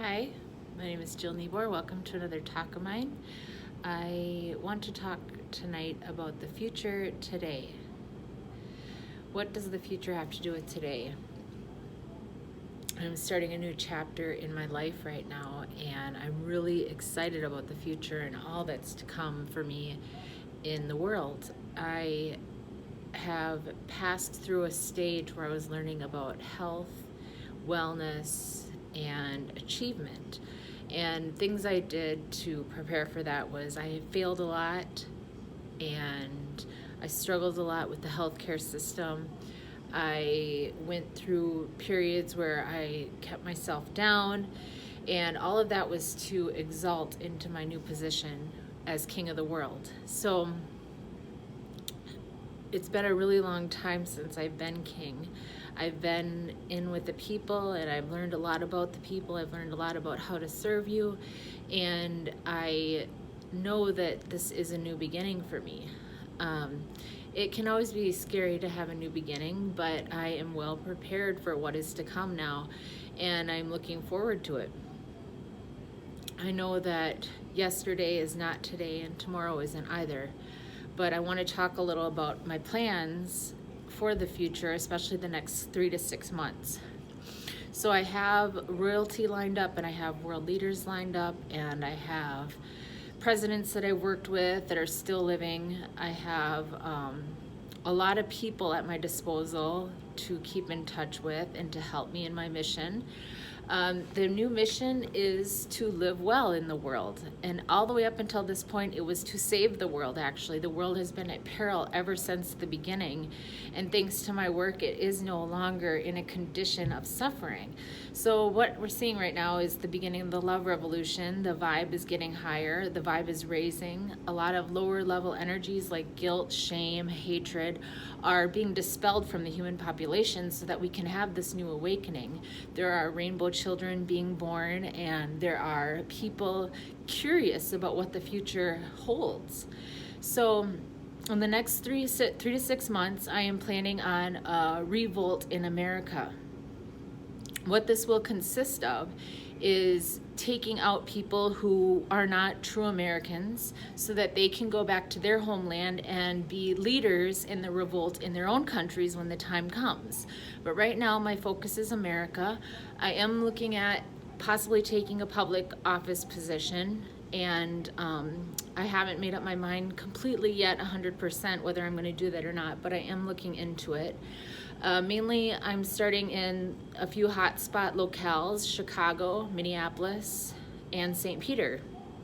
Hi, my name is Jill Niebuhr. Welcome to another talk of mine. I want to talk tonight about the future today. What does the future have to do with today? I'm starting a new chapter in my life right now, and I'm really excited about the future and all that's to come for me in the world. I have passed through a stage where I was learning about health, wellness, and achievement. And things I did to prepare for that was I failed a lot and I struggled a lot with the healthcare system. I went through periods where I kept myself down, and all of that was to exalt into my new position as king of the world. So it's been a really long time since I've been king. I've been in with the people and I've learned a lot about the people. I've learned a lot about how to serve you, and I know that this is a new beginning for me. It can always be scary to have a new beginning, but I am well prepared for what is to come now, and I'm looking forward to it. I know that yesterday is not today and tomorrow isn't either, but I want to talk a little about my plans for the future, especially the next 3 to 6 months. So I have royalty lined up, and I have world leaders lined up, and I have presidents that I worked with that are still living. I have a lot of people at my disposal to keep in touch with and to help me in my mission. The new mission is to live well in the world, and all the way up until this point it was to save the world. Actually, the world has been at peril ever since the beginning, and thanks to my work it is no longer in a condition of suffering. So what we're seeing right now is the beginning of the love revolution. The vibe is getting higher, the vibe is raising. A lot of lower level energies like guilt, shame, hatred are being dispelled from the human population so that we can have this new awakening. There are rainbow children being born, and there are people curious about what the future holds. So in the next 3 to 6 months, I am planning on a revolt in America. What this will consist of is taking out people who are not true Americans so that they can go back to their homeland and be leaders in the revolt in their own countries when the time comes. But right now my focus is America. I am looking at possibly taking a public office position, and I haven't made up my mind completely yet 100% whether I'm going to do that or not, but I am looking into it. Mainly, I'm starting in a few hotspot locales: Chicago, Minneapolis, and St. Peter,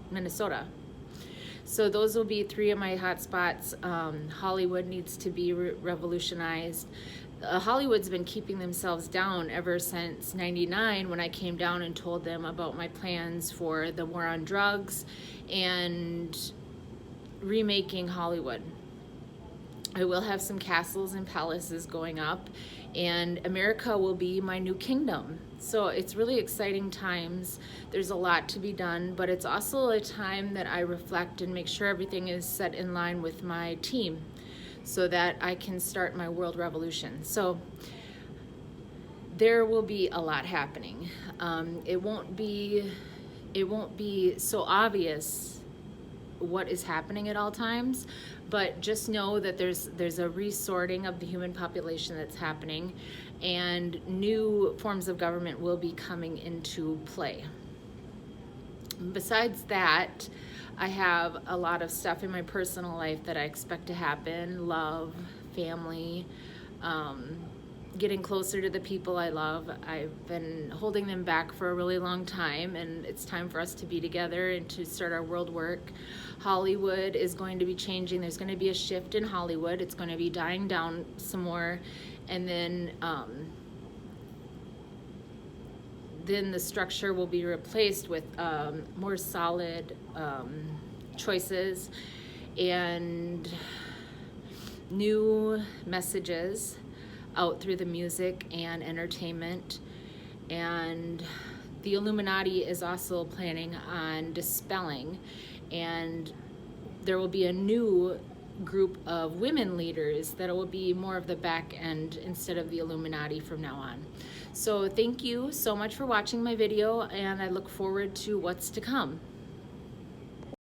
Minnesota. So those will be 3 of my hotspots. Hollywood needs to be revolutionized. Hollywood's been keeping themselves down ever since '99, when I came down and told them about my plans for the war on drugs and remaking Hollywood. I will have some castles and palaces going up, and America will be my new kingdom. So it's really exciting times. There's a lot to be done, but it's also a time that I reflect and make sure everything is set in line with my team so that I can start my world revolution. So there will be a lot happening. It won't be so obvious what is happening at all times, but just know that there's a resorting of the human population that's happening, and new forms of government will be coming into play. Besides that, I have a lot of stuff in my personal life that I expect to happen: love, family, getting closer to the people I love. I've been holding them back for a really long time, and it's time for us to be together and to start our world work. Hollywood is going to be changing. There's going to be a shift in Hollywood. It's going to be dying down some more, and then the structure will be replaced with more solid choices and new messages out through the music and entertainment. And the Illuminati is also planning on dispelling, and there will be a new group of women leaders that will be more of the back end instead of the Illuminati from now on. So thank you so much for watching my video, and I look forward to what's to come.